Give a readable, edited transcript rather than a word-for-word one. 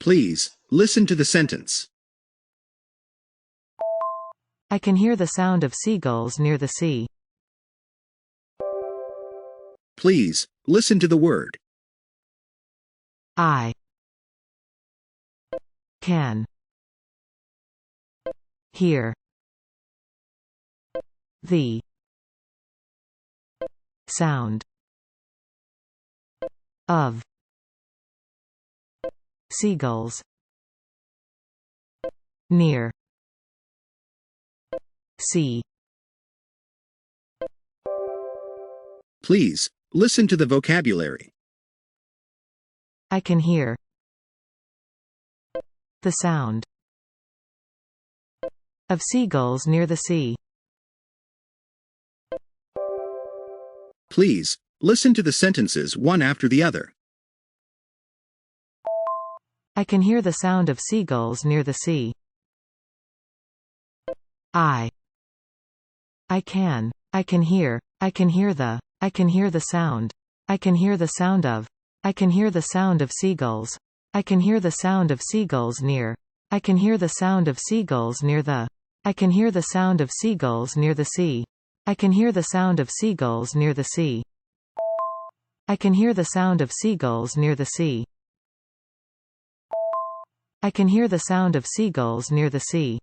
Please, listen to the sentence. I can hear the sound of seagulls near the sea. Please, listen to the word. I can hear the sound of seagulls near sea. Please, listen to the vocabulary. I can hear the sound of seagulls near the sea. Please, listen to the sentences one after the other. I can hear the sound of seagulls near the sea. I can hear the sound. I can hear the sound of. I can hear the sound of seagulls. I can hear the sound of seagulls near. I can hear the sound of seagulls near the. I can hear the sound of seagulls near the sea. I can hear the sound of seagulls near the sea. I can hear the sound of seagulls near the sea. I can hear the sound of seagulls near the sea.